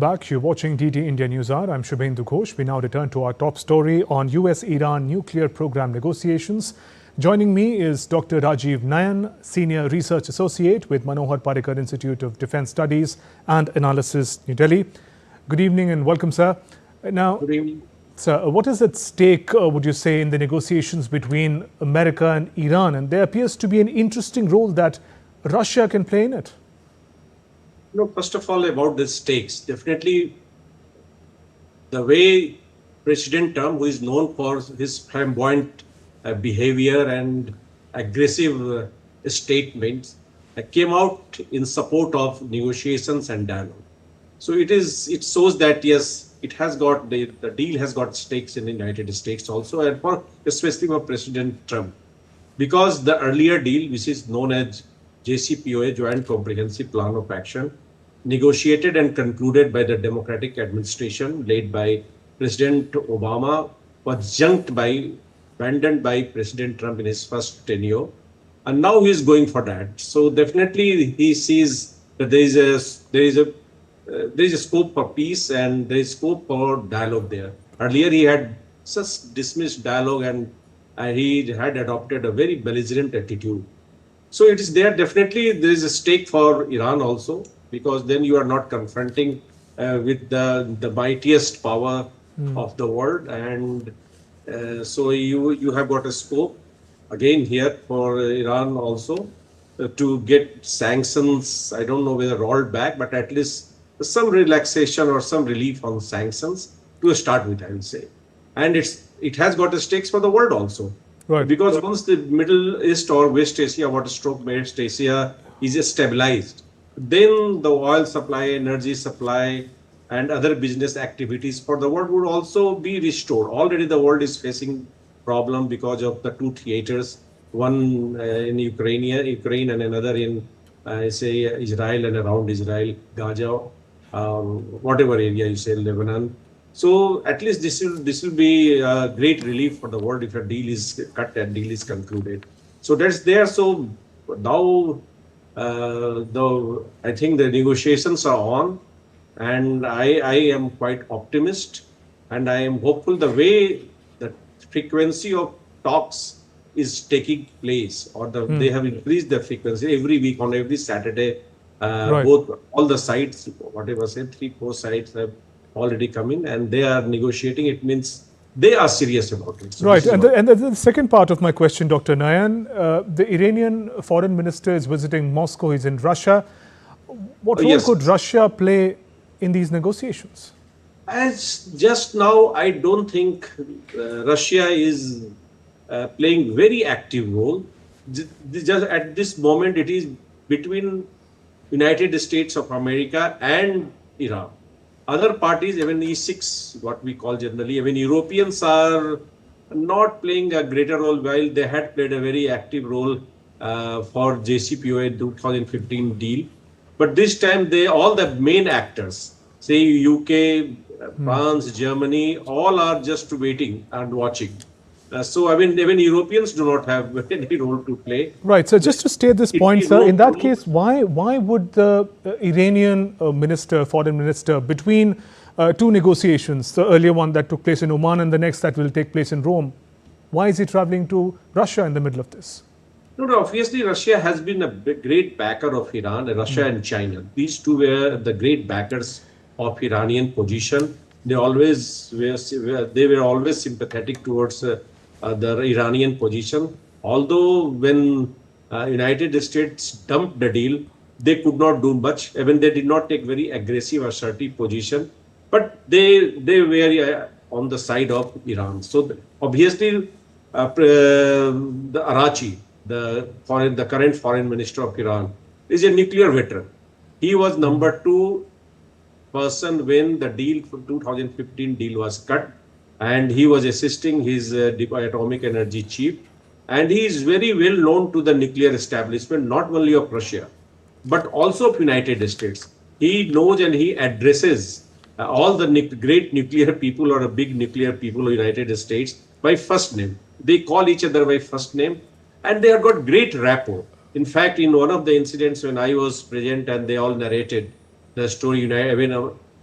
Back, you're watching DD India News Hour. I'm Shubhendu Ghosh. We now return to our top story on US-Iran nuclear program negotiations. Joining me is Dr. Rajiv Nayan, Senior Research Associate with Manohar Parrikar Institute of Defence Studies and Analysis, New Delhi. Good evening and welcome, sir. Now, good evening. Sir, what is at stake, would you say, in the negotiations between America and Iran? And there appears to be an interesting role that Russia can play in it. First of all, about the stakes, definitely the way President Trump, who is known for his flamboyant behavior and aggressive statements, came out in support of negotiations and dialogue. So it shows that yes, it has got the deal has got stakes in the United States also, and especially for President Trump, because the earlier deal, which is known as JCPOA, Joint Comprehensive Plan of Action, negotiated and concluded by the Democratic administration led by President Obama, was abandoned by President Trump in his first tenure, and now he is going for that. So definitely he sees that there is a scope for peace and there is scope for dialogue there. Earlier he had just dismissed dialogue and he had adopted a very belligerent attitude. So it is there. Definitely there is a stake for Iran also, because then you are not confronting with the mightiest power of the world, and so you have got a scope again here for Iran also to get sanctions. I don't know whether rolled back, but at least some relaxation or some relief on sanctions to start with, I will say. And it has got a stakes for the world also. Right. Because once the Middle East or West Asia, West Asia is stabilized, then the oil supply, energy supply, and other business activities for the world would also be restored. Already the world is facing problem because of the two theaters, one in Ukraine and another in, say, Israel and around Israel, Gaza, whatever area you say, Lebanon. So at least this will be a great relief for the world if a deal is cut and deal is concluded. So that's there. So now, though I think the negotiations are on, and I am quite optimistic, and I am hopeful the way the frequency of talks is taking place, or they have increased the frequency every week on every Saturday. Right. All the sides, whatever say, 3-4 sides have already come in and they are negotiating. It means they are serious about it. So right. And the second part of my question, Dr. Nayan, the Iranian foreign minister is visiting Moscow. He's in Russia. What role could Russia play in these negotiations? As just now, I don't think Russia is playing very active role. Just at this moment, it is between United States of America and Iran. Other parties, even E6, what we call generally, even Europeans are not playing a greater role, while they had played a very active role for JCPOA 2015 deal. But this time, all the main actors, say UK, France, Germany, all are just waiting and watching. So, I mean, even Europeans do not have any role to play. Right. So, just to state this point, sir, in that case, why would the Iranian foreign minister, between two negotiations, the earlier one that took place in Oman and the next that will take place in Rome, why is he traveling to Russia in the middle of this? No, obviously, Russia has been a great backer of Iran, Russia and China. These two were the great backers of Iranian position. They were always sympathetic towards the Iranian position. Although when United States dumped the deal, they could not do much. Even they did not take very aggressive, assertive position, but they were on the side of Iran. So obviously, the Arachi, the current foreign minister of Iran, is a nuclear veteran. He was number 2 person when the deal for 2015 deal was cut, and he was assisting his atomic energy chief, and he is very well known to the nuclear establishment, not only of Russia but also of United States. He knows and he addresses all the great nuclear people or big nuclear people of United States by first name. They call each other by first name, and they have got great rapport. In fact, in one of the incidents when I was present and they all narrated the story,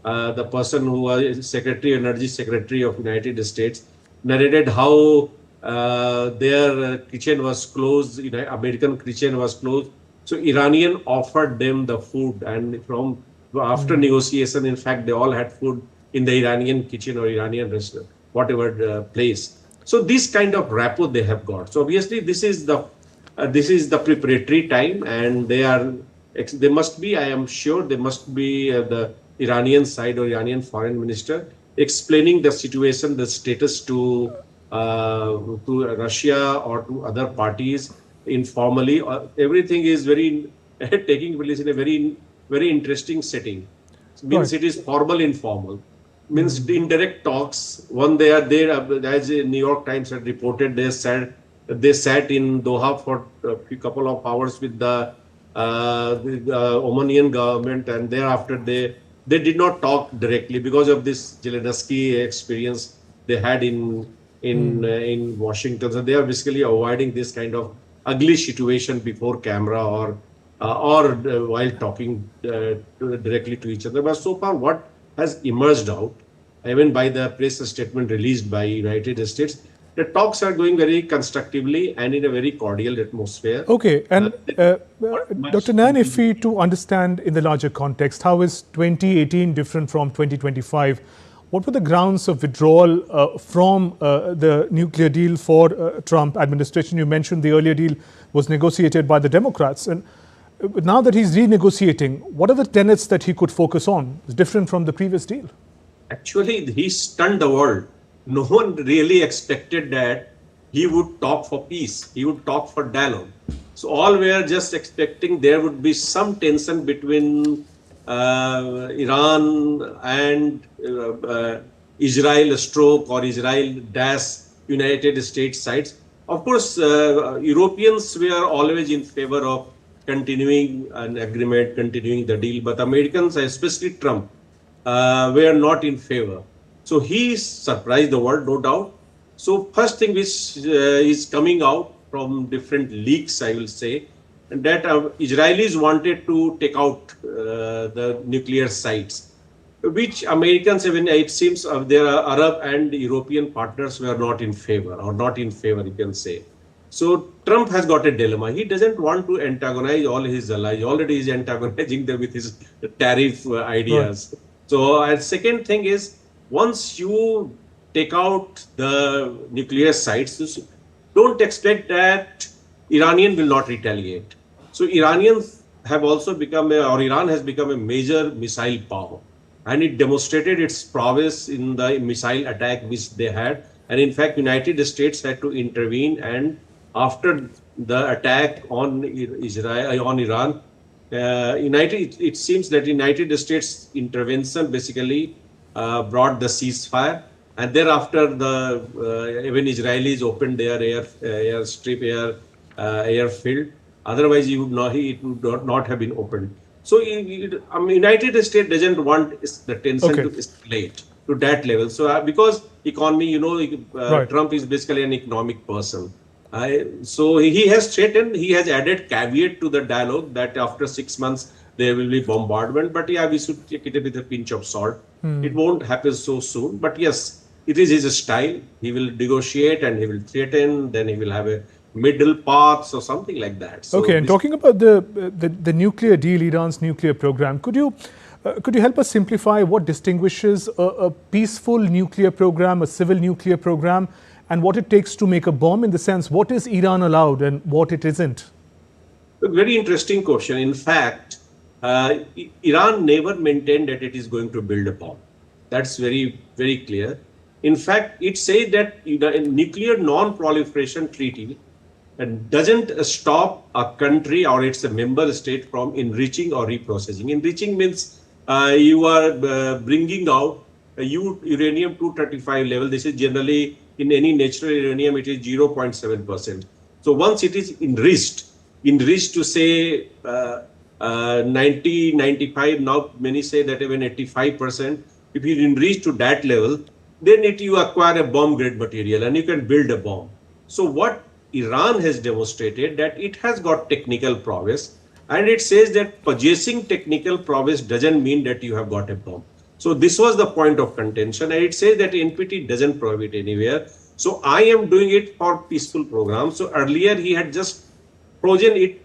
the person who was Energy Secretary of United States, narrated how their kitchen was closed, American kitchen was closed. So Iranian offered them the food, and from after negotiation, in fact, they all had food in the Iranian kitchen or Iranian restaurant, whatever place. So this kind of rapport they have got. So obviously, this is the preparatory time, and they must be. I am sure they must be the Iranian side or Iranian foreign minister explaining the situation, the status to Russia or to other parties informally. Everything is very taking place in a very interesting setting. Means it is formal, informal. Means indirect talks. One they are there, as the New York Times had reported, they sat in Doha for a couple of hours with the Omanian government, and thereafter they did not talk directly because of this Zelensky experience they had in Washington. So they are basically avoiding this kind of ugly situation before camera or while talking directly to each other. But so far, what has emerged out, even by the press statement released by United States, the talks are going very constructively and in a very cordial atmosphere. Okay, and Dr. Nayan, if we to understand in the larger context, how is 2018 different from 2025? What were the grounds of withdrawal from the nuclear deal for Trump administration? You mentioned the earlier deal was negotiated by the Democrats, and now that he's renegotiating, what are the tenets that he could focus on? It's different from the previous deal. Actually, he stunned the world. No one really expected that he would talk for peace. He would talk for dialogue. So all were just expecting there would be some tension between Iran and Israel stroke or Israel dash United States sides. Of course, Europeans were always in favor of continuing an agreement, continuing the deal, but Americans, especially Trump, were not in favor. So he surprised the world, no doubt. So first thing which is coming out from different leaks, I will say, and that Israelis wanted to take out the nuclear sites, which Americans, even it seems their Arab and European partners were not in favor, you can say. So Trump has got a dilemma. He doesn't want to antagonize all his allies. Already he's antagonizing them with his tariff ideas. Right. So and second thing is, once you take out the nuclear sites, don't expect that Iranian will not retaliate. So Iranians have also become Iran has become a major missile power, and it demonstrated its prowess in the missile attack which they had. And in fact, United States had to intervene, and after the attack on Iran, it seems that United States intervention basically brought the ceasefire, and thereafter even Israelis opened their airfield. Otherwise, it would not have been opened. So, United States doesn't want the tension to escalate to that level. So, because economy, right. Trump is basically an economic person. So he has threatened, he has added caveat to the dialogue that after 6 months there will be bombardment. But yeah, we should take it with a pinch of salt. It won't happen so soon. But yes, it is his style. He will negotiate and he will threaten. Then he will have a middle path or something like that. So okay, and talking about the nuclear deal, Iran's nuclear program, could you help us simplify what distinguishes a peaceful nuclear program, a civil nuclear program, and what it takes to make a bomb, in the sense what is Iran allowed and what it isn't? A very interesting question. In fact, Iran never maintained that it is going to build a bomb. That's very, very clear. In fact, it says that a nuclear non-proliferation treaty doesn't stop a country or its a member state from enriching or reprocessing. Enriching means you are bringing out uranium-235 level. This is generally, in any natural uranium, it is 0.7%. So once it is enriched to say 90, 95, now many say that even 85%, if you enrich to that level, then you acquire a bomb grade material and you can build a bomb. So what Iran has demonstrated, that it has got technical prowess, and it says that possessing technical prowess doesn't mean that you have got a bomb. So this was the point of contention, and it says that NPT doesn't prohibit anywhere. So I am doing it for peaceful program. So earlier he had just frozen it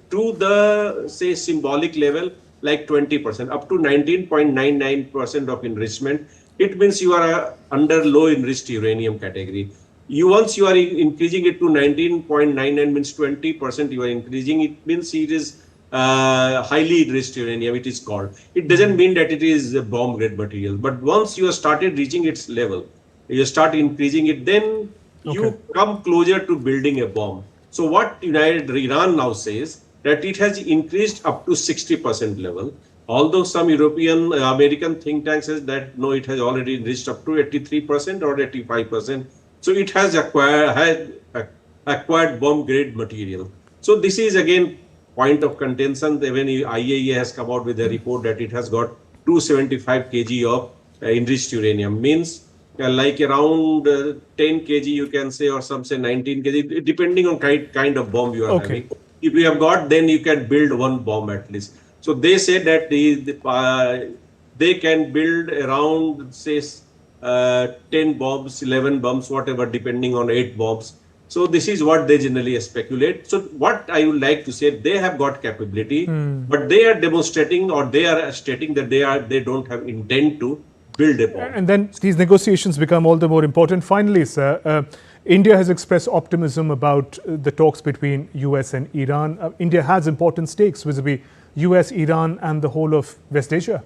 to the, say, symbolic level, like 20%, up to 19.99% of enrichment. It means you are under low enriched uranium category. Once you are increasing it to 19.99, means 20% you are increasing, it means it is highly enriched uranium, it is called. It doesn't mean that it is a bomb grade material, but once you have started reaching its level, you start increasing it, then you come closer to building a bomb. So what Iran now says, that it has increased up to 60% level, although some European, American think tank says that no, it has already reached up to 83% or 85%. So it has acquired bomb grade material. So this is again point of contention. When IAEA has come out with a report that it has got 275 kg of enriched uranium, means like around 10 kg you can say, or some say 19 kg, depending on kind of bomb you are having. If you have got, then you can build one bomb at least. So they say that they can build around, say, 10 bombs, 11 bombs, whatever, depending on 8 bombs. So this is what they generally speculate. So what I would like to say, they have got capability, but they are demonstrating, or they are stating that they don't have intent to build a bomb. And then these negotiations become all the more important. Finally, sir, India has expressed optimism about the talks between US and Iran. India has important stakes vis-a-vis US, Iran, and the whole of West Asia.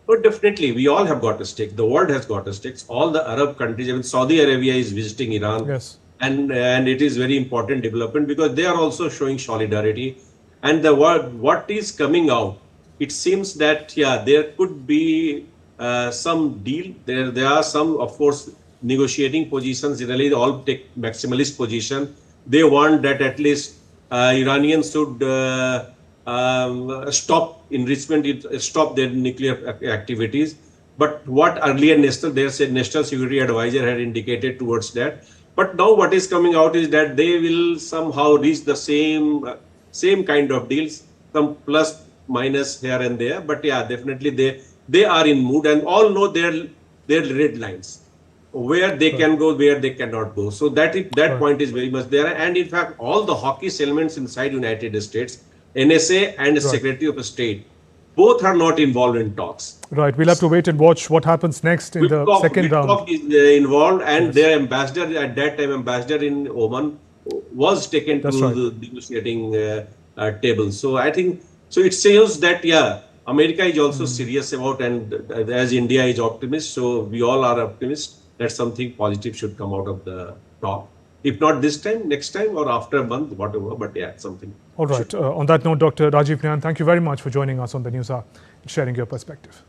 But definitely, we all have got a stake. The world has got a stake. All the Arab countries, even Saudi Arabia is visiting Iran. Yes. And it is very important development, because they are also showing solidarity. And the what is coming out, it seems that, yeah, there could be some deal. There are some, of course, negotiating positions. Generally, they all take maximalist position. They want that at least Iranians should stop enrichment, stop their nuclear activities. But what earlier National Security Advisor had indicated towards that. But now what is coming out is that they will somehow reach the same kind of deals, some plus minus here and there. But yeah, definitely they are in mood, and all know their red lines, where they can go, where they cannot go. So that point is very much there. And in fact, all the hawkish elements inside United States, NSA and Secretary of State, both are not involved in talks. Right. We'll have to wait and watch what happens next in the second round. Witkoff is involved, and their ambassador at that time, ambassador in Oman, was taken to the negotiating table. So I think, so it shows that, yeah, America is also serious about, and as India is optimist, so we all are optimists that something positive should come out of the talk. If not this time, next time, or after a month, whatever, but yeah, something. All right. On that note, Dr. Rajiv Nayan, thank you very much for joining us on the News Hour and sharing your perspective.